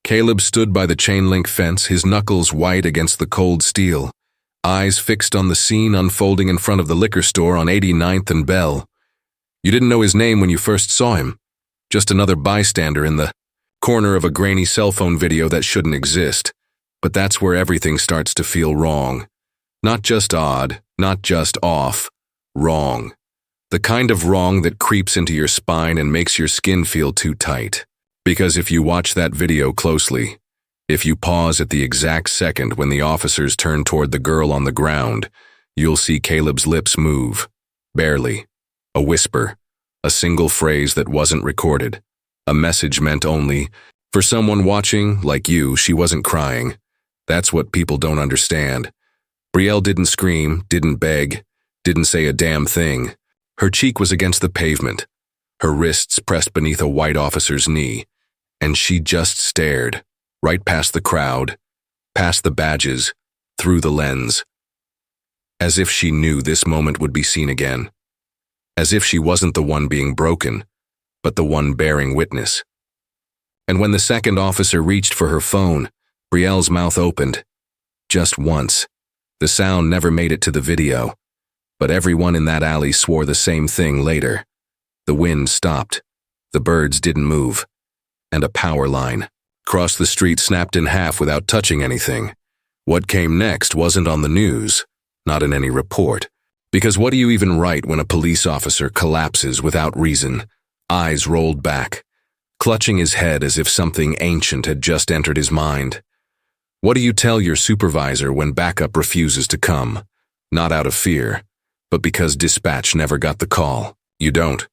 Caleb stood by the chain-link fence, his knuckles white against the cold steel, eyes fixed on the scene unfolding in front of the liquor store on 89th and Bell. You didn't know his name when you first saw him, just another bystander in the corner of a grainy cell phone video that shouldn't exist. But that's where everything starts to feel wrong. Not just odd, not just off, wrong. The kind of wrong that creeps into your spine and makes your skin feel too tight. Because if you watch that video closely, if you pause at the exact second when the officers turn toward the girl on the ground, you'll see Caleb's lips move. Barely. A whisper. A single phrase that wasn't recorded. A message meant only, for someone watching, like you, she wasn't crying. That's what people don't understand. Brielle didn't scream, didn't beg, didn't say a damn thing. Her cheek was against the pavement, her wrists pressed beneath a white officer's knee, and she just stared, right past the crowd, past the badges, through the lens. As if she knew this moment would be seen again. As if she wasn't the one being broken, but the one bearing witness. And when the second officer reached for her phone, Brielle's mouth opened. Just once. The sound never made it to the video, but everyone in that alley swore the same thing later. The wind stopped. The birds didn't move. And a power line across the street snapped in half without touching anything. What came next wasn't on the news, not in any report. Because what do you even write when a police officer collapses without reason, eyes rolled back, clutching his head as if something ancient had just entered his mind? What do you tell your supervisor when backup refuses to come? Not out of fear, but because dispatch never got the call. You don't.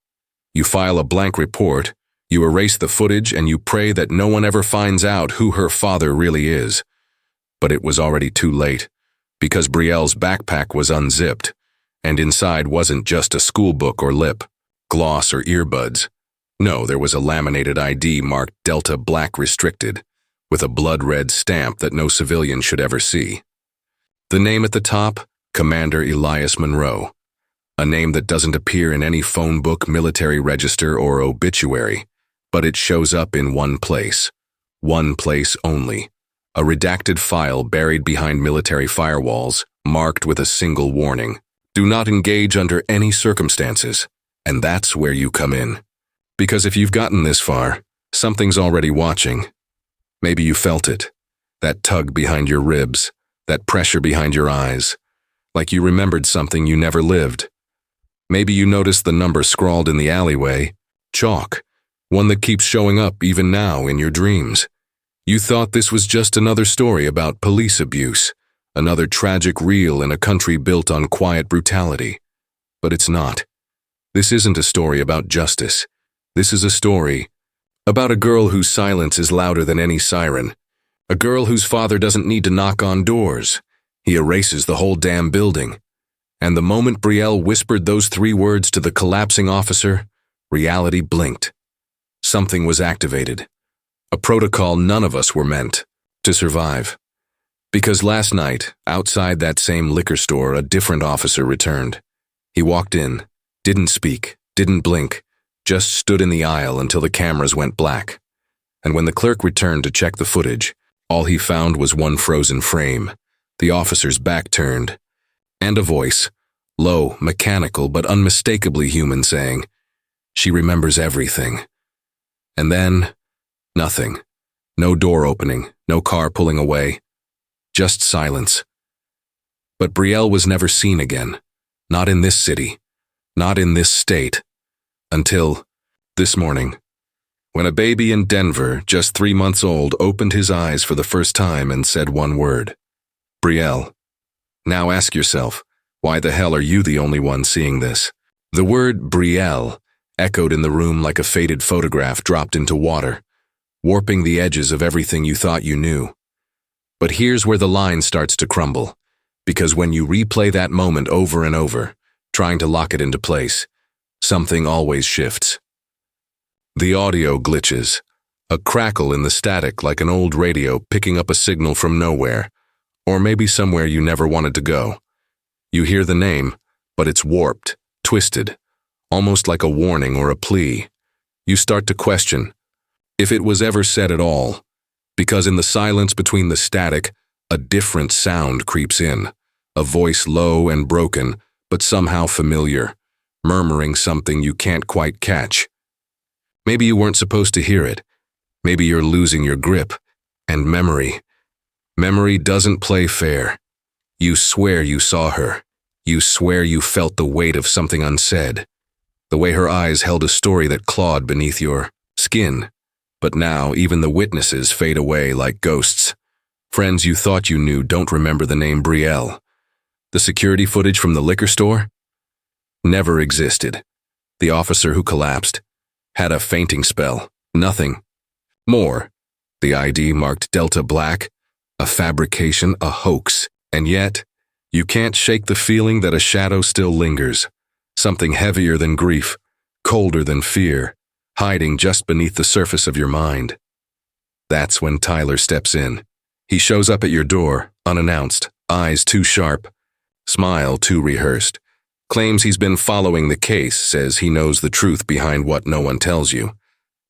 You file a blank report, you erase the footage, and you pray that no one ever finds out who her father really is. But it was already too late, because Brielle's backpack was unzipped, and inside wasn't just a school book or lip, gloss or earbuds. No, there was a laminated ID marked Delta Black Restricted, with a blood-red stamp that no civilian should ever see. The name at the top, Commander Elias Monroe. A name that doesn't appear in any phone book, military register, or obituary, but it shows up in one place only. A redacted file buried behind military firewalls, marked with a single warning. Do not engage under any circumstances. And that's where you come in. Because if you've gotten this far, something's already watching. Maybe you felt it. That tug behind your ribs, that pressure behind your eyes, like you remembered something you never lived. Maybe you noticed the number scrawled in the alleyway, chalk, one that keeps showing up even now in your dreams. You thought this was just another story about police abuse, another tragic reel in a country built on quiet brutality. But it's not. This isn't a story about justice. This is a story about a girl whose silence is louder than any siren. A girl whose father doesn't need to knock on doors. He erases the whole damn building. And the moment Brielle whispered those 3 words to the collapsing officer, reality blinked. Something was activated. A protocol none of us were meant to survive. Because last night, outside that same liquor store, a different officer returned. He walked in, didn't speak, didn't blink, just stood in the aisle until the cameras went black. And when the clerk returned to check the footage, all he found was one frozen frame, the officer's back turned, and a voice, low, mechanical, but unmistakably human, saying, "She remembers everything." And then, nothing. No door opening, no car pulling away, just silence. But Brielle was never seen again, not in this city, not in this state, until this morning, when a baby in Denver, just 3 months old, opened his eyes for the first time and said one word, Brielle. Now ask yourself, why the hell are you the only one seeing this? The word Brielle echoed in the room like a faded photograph dropped into water, warping the edges of everything you thought you knew. But here's where the line starts to crumble, because when you replay that moment over and over, trying to lock it into place, something always shifts. The audio glitches, a crackle in the static like an old radio picking up a signal from nowhere, or maybe somewhere you never wanted to go. You hear the name, but it's warped, twisted, almost like a warning or a plea. You start to question, if it was ever said at all, Because in the silence between the static, a different sound creeps in, a voice low and broken, but somehow familiar, murmuring something you can't quite catch. Maybe you weren't supposed to hear it. Maybe you're losing your grip. And memory. Memory doesn't play fair. You swear you saw her. You swear you felt the weight of something unsaid. The way her eyes held a story that clawed beneath your skin. But now even the witnesses fade away like ghosts. Friends you thought you knew don't remember the name Brielle. The security footage from the liquor store? Never existed. The officer who collapsed had a fainting spell. Nothing. More. The ID marked Delta Black. A fabrication, a hoax. And yet, you can't shake the feeling that a shadow still lingers. Something heavier than grief, colder than fear, hiding just beneath the surface of your mind. That's when Tyler steps in. He shows up at your door, unannounced, eyes too sharp, smile too rehearsed. Claims he's been following the case, says he knows the truth behind what no one tells you.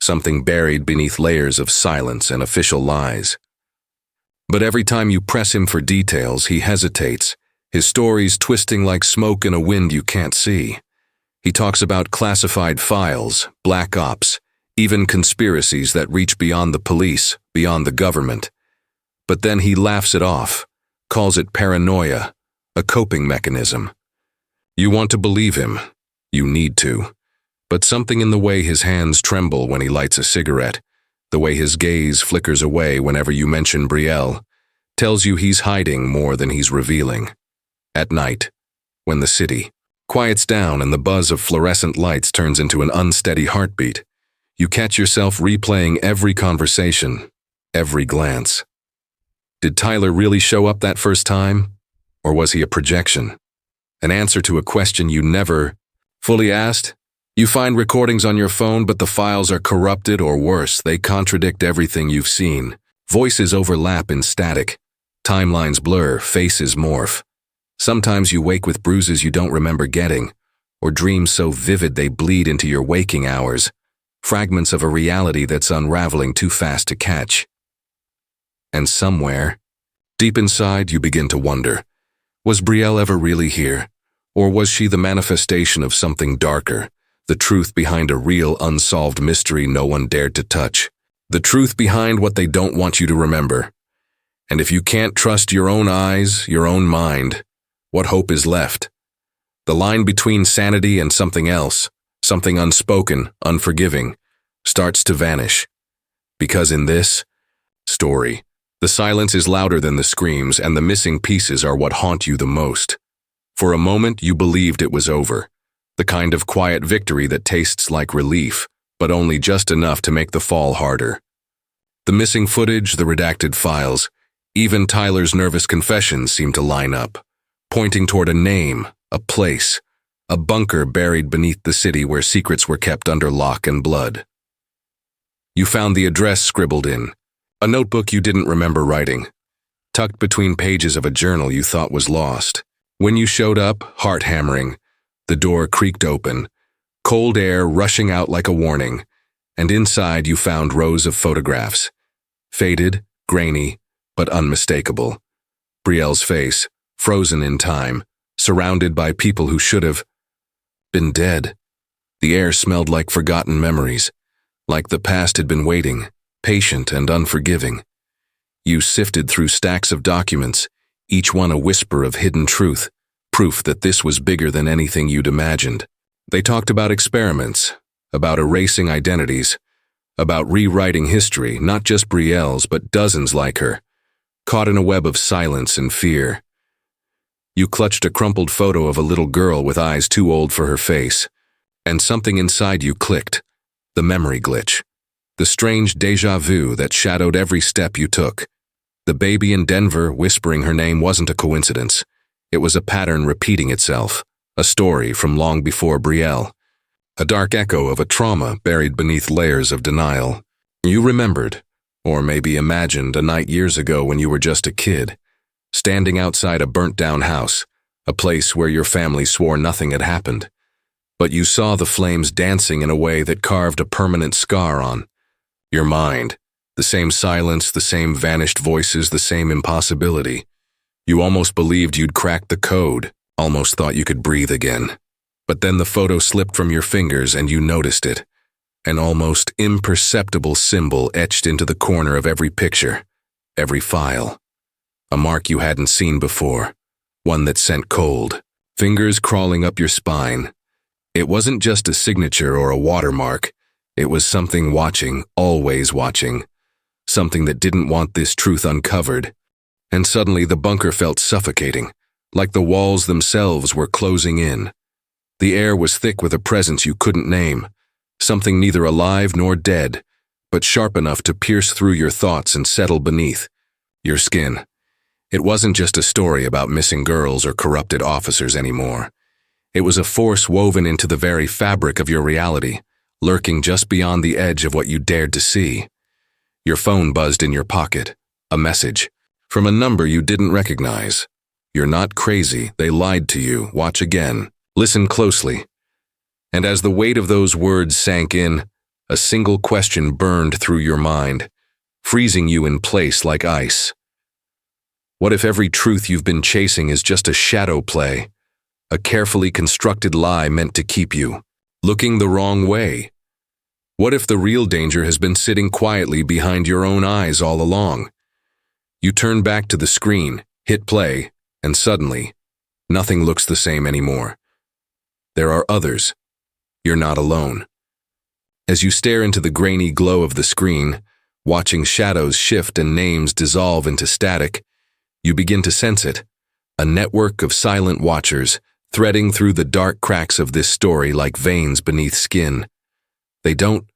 Something buried beneath layers of silence and official lies. But every time you press him for details, he hesitates, his stories twisting like smoke in a wind you can't see. He talks about classified files, black ops, even conspiracies that reach beyond the police, beyond the government. But then he laughs it off, calls it paranoia, a coping mechanism. You want to believe him. You need to. But something in the way his hands tremble when he lights a cigarette, the way his gaze flickers away whenever you mention Brielle, tells you he's hiding more than he's revealing. At night, when the city quiets down and the buzz of fluorescent lights turns into an unsteady heartbeat, you catch yourself replaying every conversation, every glance. Did Tyler really show up that first time? Or was he a projection? An answer to a question you never fully asked? You find recordings on your phone, but the files are corrupted or worse, they contradict everything you've seen. Voices overlap in static. Timelines blur, faces morph. Sometimes you wake with bruises you don't remember getting, or dreams so vivid they bleed into your waking hours. Fragments of a reality that's unraveling too fast to catch. And somewhere, deep inside, you begin to wonder, was Brielle ever really here? Or was she the manifestation of something darker? The truth behind a real unsolved mystery no one dared to touch. The truth behind what they don't want you to remember. And if you can't trust your own eyes, your own mind, what hope is left? The line between sanity and something else, something unspoken, unforgiving, starts to vanish. Because in this story, the silence is louder than the screams, and the missing pieces are what haunt you the most. For a moment, you believed it was over. The kind of quiet victory that tastes like relief, but only just enough to make the fall harder. The missing footage, the redacted files, even Tyler's nervous confessions seem to line up, pointing toward a name, a place, a bunker buried beneath the city where secrets were kept under lock and blood. You found the address scribbled in, a notebook you didn't remember writing, tucked between pages of a journal you thought was lost. When you showed up, heart hammering, the door creaked open, cold air rushing out like a warning, and inside you found rows of photographs. Faded, grainy, but unmistakable. Brielle's face, frozen in time, surrounded by people who should have been dead. The air smelled like forgotten memories, like the past had been waiting, patient and unforgiving. You sifted through stacks of documents, each one a whisper of hidden truth, proof that this was bigger than anything you'd imagined. They talked about experiments, about erasing identities, about rewriting history, not just Brielle's, but dozens like her, caught in a web of silence and fear. You clutched a crumpled photo of a little girl with eyes too old for her face, and something inside you clicked, the memory glitch, the strange déjà vu that shadowed every step you took. The baby in Denver whispering her name wasn't a coincidence. It was a pattern repeating itself, a story from long before Brielle, a dark echo of a trauma buried beneath layers of denial. You remembered, or maybe imagined, a night years ago when you were just a kid, standing outside a burnt-down house, a place where your family swore nothing had happened. But you saw the flames dancing in a way that carved a permanent scar on your mind, The same silence, the same vanished voices, the same impossibility. You almost believed you'd cracked the code, almost thought you could breathe again. But then the photo slipped from your fingers and you noticed it. An almost imperceptible symbol etched into the corner of every picture, every file. A mark you hadn't seen before, one that sent cold, fingers crawling up your spine. It wasn't just a signature or a watermark. It was something watching, always watching. Something that didn't want this truth uncovered. And suddenly the bunker felt suffocating, like the walls themselves were closing in. The air was thick with a presence you couldn't name, something neither alive nor dead, but sharp enough to pierce through your thoughts and settle beneath your skin. It wasn't just a story about missing girls or corrupted officers anymore. It was a force woven into the very fabric of your reality, lurking just beyond the edge of what you dared to see. Your phone buzzed in your pocket, a message from a number you didn't recognize. You're not crazy, they lied to you, watch again, listen closely. And as the weight of those words sank in, a single question burned through your mind, freezing you in place like ice. What if every truth you've been chasing is just a shadow play, a carefully constructed lie meant to keep you looking the wrong way? What if the real danger has been sitting quietly behind your own eyes all along? You turn back to the screen, hit play, and suddenly, nothing looks the same anymore. There are others. You're not alone. As you stare into the grainy glow of the screen, watching shadows shift and names dissolve into static, you begin to sense it, a network of silent watchers threading through the dark cracks of this story like veins beneath skin. They don't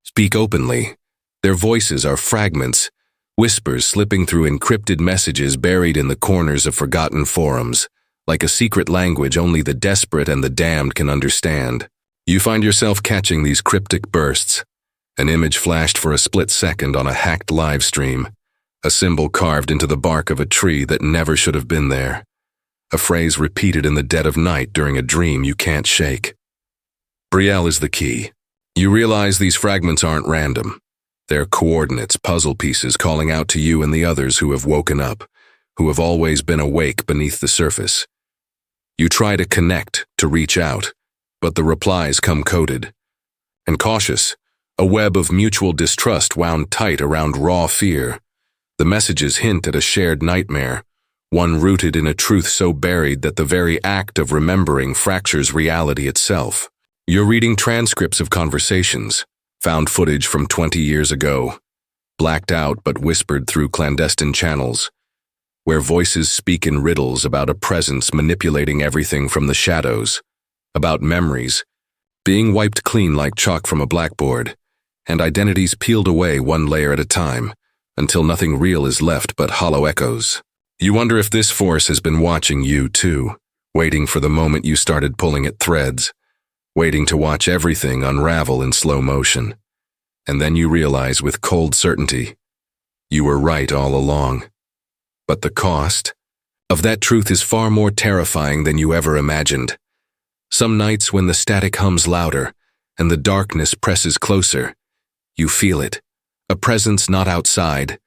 speak openly. Their voices are fragments, whispers slipping through encrypted messages buried in the corners of forgotten forums, like a secret language only the desperate and the damned can understand. You find yourself catching these cryptic bursts. An image flashed for a split second on a hacked live stream, a symbol carved into the bark of a tree that never should have been there, a phrase repeated in the dead of night during a dream you can't shake. Brielle is the key. You realize these fragments aren't random. They're coordinates, puzzle pieces calling out to you and the others who have woken up, who have always been awake beneath the surface. You try to connect, to reach out, but the replies come coded. And cautious, a web of mutual distrust wound tight around raw fear. The messages hint at a shared nightmare, one rooted in a truth so buried that the very act of remembering fractures reality itself. You're reading transcripts of conversations, found footage from 20 years ago, blacked out but whispered through clandestine channels, where voices speak in riddles about a presence manipulating everything from the shadows, about memories being wiped clean like chalk from a blackboard, and identities peeled away one layer at a time, until nothing real is left but hollow echoes. You wonder if this force has been watching you too, waiting for the moment you started pulling at threads, waiting to watch everything unravel in slow motion. And then you realize with cold certainty, you were right all along. But the cost of that truth is far more terrifying than you ever imagined. Some nights when the static hums louder and the darkness presses closer, you feel it, a presence not outside,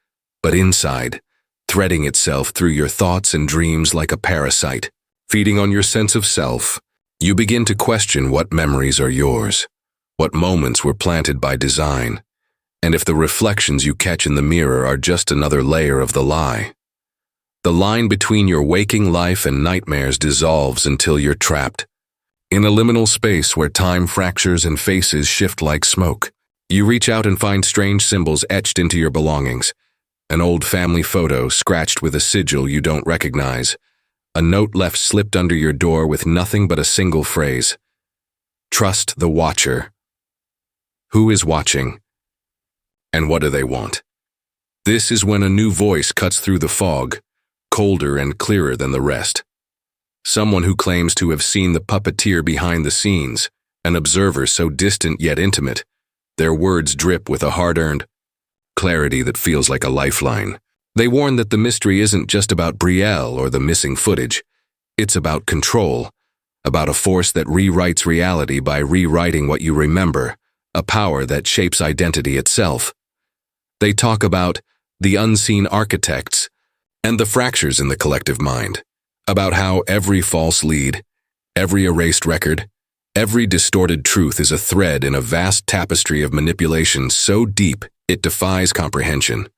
but inside, threading itself through your thoughts and dreams like a parasite, feeding on your sense of self. You begin to question what memories are yours, what moments were planted by design, and if the reflections you catch in the mirror are just another layer of the lie. The line between your waking life and nightmares dissolves until you're trapped in a liminal space where time fractures and faces shift like smoke. You reach out and find strange symbols etched into your belongings, an old family photo scratched with a sigil you don't recognize, a note left slipped under your door with nothing but a single phrase: trust the watcher. Who is watching? And what do they want? This is when a new voice cuts through the fog, colder and clearer than the rest. Someone who claims to have seen the puppeteer behind the scenes, an observer so distant yet intimate. Their words drip with a hard-earned clarity that feels like a lifeline. They warn that the mystery isn't just about Brielle or the missing footage. It's about control, about a force that rewrites reality by rewriting what you remember, a power that shapes identity itself. They talk about the unseen architects and the fractures in the collective mind, about how every false lead, every erased record, every distorted truth is a thread in a vast tapestry of manipulation so deep it defies comprehension.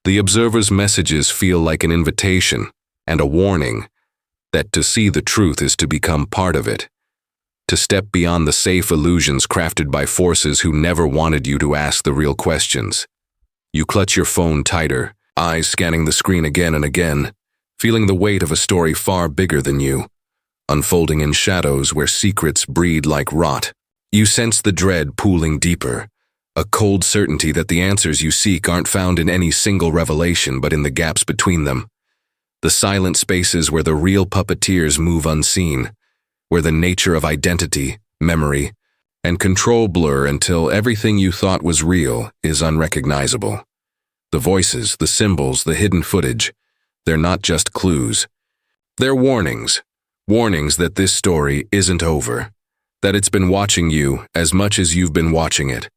The observer's messages feel like an invitation and a warning that to see the truth is to become part of it, to step beyond the safe illusions crafted by forces who never wanted you to ask the real questions. You clutch your phone tighter, eyes scanning the screen again and again, feeling the weight of a story far bigger than you, unfolding in shadows where secrets breed like rot. You sense the dread pooling deeper, a cold certainty that the answers you seek aren't found in any single revelation but in the gaps between them. The silent spaces where the real puppeteers move unseen, where the nature of identity, memory, and control blur until everything you thought was real is unrecognizable. The voices, the symbols, the hidden footage, they're not just clues. They're warnings. Warnings that this story isn't over, that it's been watching you as much as you've been watching it.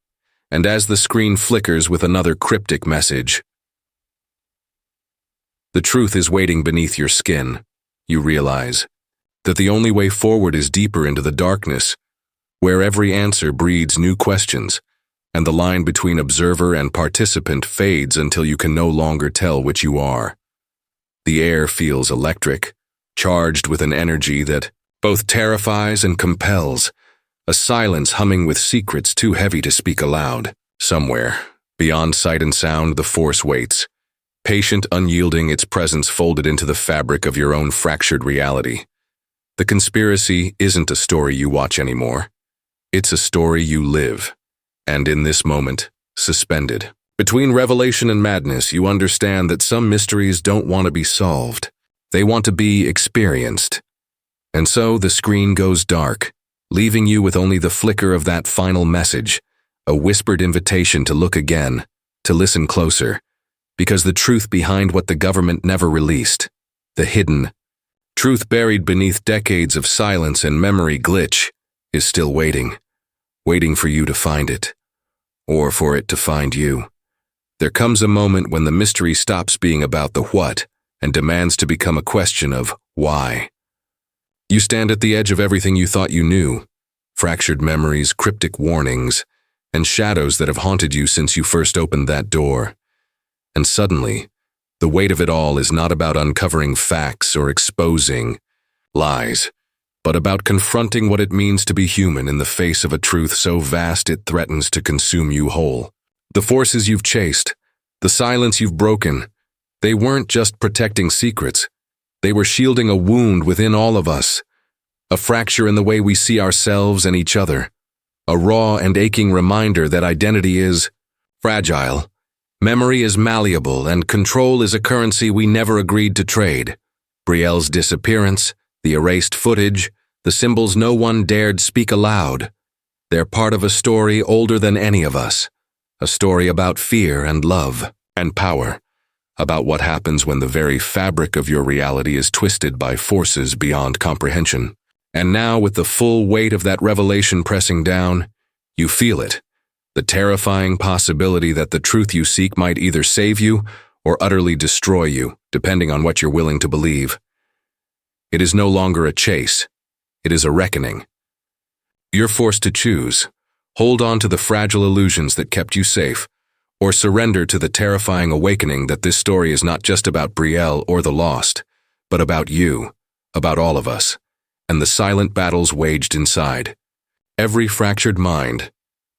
And as the screen flickers with another cryptic message, the truth is waiting beneath your skin. You realize that the only way forward is deeper into the darkness, where every answer breeds new questions, and the line between observer and participant fades until you can no longer tell which you are. The air feels electric, charged with an energy that both terrifies and compels, a silence humming with secrets too heavy to speak aloud. Somewhere, beyond sight and sound, the force waits, patient, unyielding, its presence folded into the fabric of your own fractured reality. The conspiracy isn't a story you watch anymore. It's a story you live, and in this moment, suspended. Between revelation and madness, you understand that some mysteries don't want to be solved. They want to be experienced. And so the screen goes dark, leaving you with only the flicker of that final message, a whispered invitation to look again, to listen closer, because the truth behind what the government never released, the hidden truth buried beneath decades of silence and memory glitch, is still waiting for you to find it, or for it to find you. There comes a moment when the mystery stops being about the what and demands to become a question of why. You stand at the edge of everything you thought you knew, fractured memories, cryptic warnings, and shadows that have haunted you since you first opened that door. And suddenly, the weight of it all is not about uncovering facts or exposing lies, but about confronting what it means to be human in the face of a truth so vast it threatens to consume you whole. The forces you've chased, the silence you've broken, they weren't just protecting secrets. They were shielding a wound within all of us, a fracture in the way we see ourselves and each other, a raw and aching reminder that identity is fragile, memory is malleable, and control is a currency we never agreed to trade. Brielle's disappearance, the erased footage, the symbols no one dared speak aloud. They're part of a story older than any of us, a story about fear and love and power, about what happens when the very fabric of your reality is twisted by forces beyond comprehension. And now, with the full weight of that revelation pressing down, you feel it, the terrifying possibility that the truth you seek might either save you or utterly destroy you, depending on what you're willing to believe. It is no longer a chase. It is a reckoning. You're forced to choose. Hold on to the fragile illusions that kept you safe, or surrender to the terrifying awakening that this story is not just about Brielle or the lost, but about you, about all of us, and the silent battles waged inside. Every fractured mind.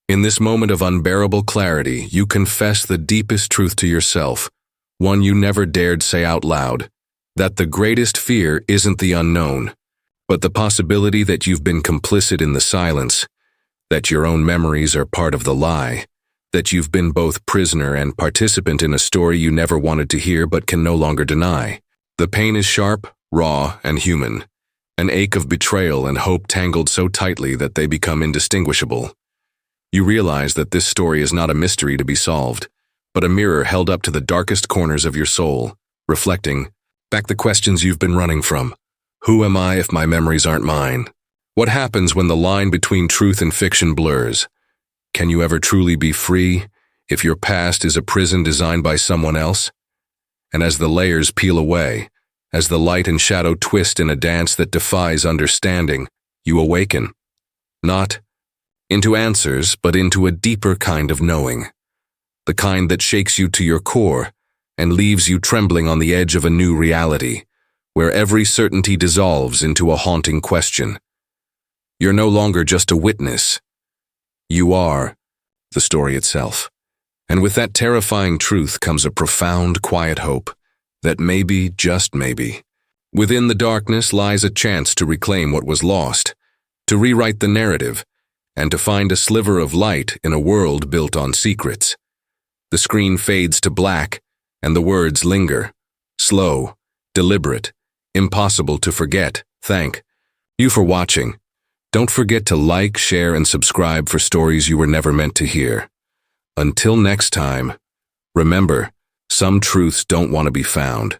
In this moment of unbearable clarity, you confess the deepest truth to yourself, one you never dared say out loud, that the greatest fear isn't the unknown, but the possibility that you've been complicit in the silence, that your own memories are part of the lie, that you've been both prisoner and participant in a story you never wanted to hear but can no longer deny. The pain is sharp, raw, and human, an ache of betrayal and hope tangled so tightly that they become indistinguishable. You realize that this story is not a mystery to be solved, but a mirror held up to the darkest corners of your soul, reflecting back the questions you've been running from. Who am I if my memories aren't mine? What happens when the line between truth and fiction blurs? Can you ever truly be free, if your past is a prison designed by someone else? And as the layers peel away, as the light and shadow twist in a dance that defies understanding, you awaken. Not into answers, but into a deeper kind of knowing. The kind that shakes you to your core and leaves you trembling on the edge of a new reality, where every certainty dissolves into a haunting question. You're no longer just a witness. You are the story itself. And with that terrifying truth comes a profound, quiet hope that maybe, just maybe, within the darkness lies a chance to reclaim what was lost, to rewrite the narrative, and to find a sliver of light in a world built on secrets. The screen fades to black, and the words linger, slow, deliberate, impossible to forget. Thank you for watching. Don't forget to like, share, and subscribe for stories you were never meant to hear. Until next time, remember, some truths don't want to be found.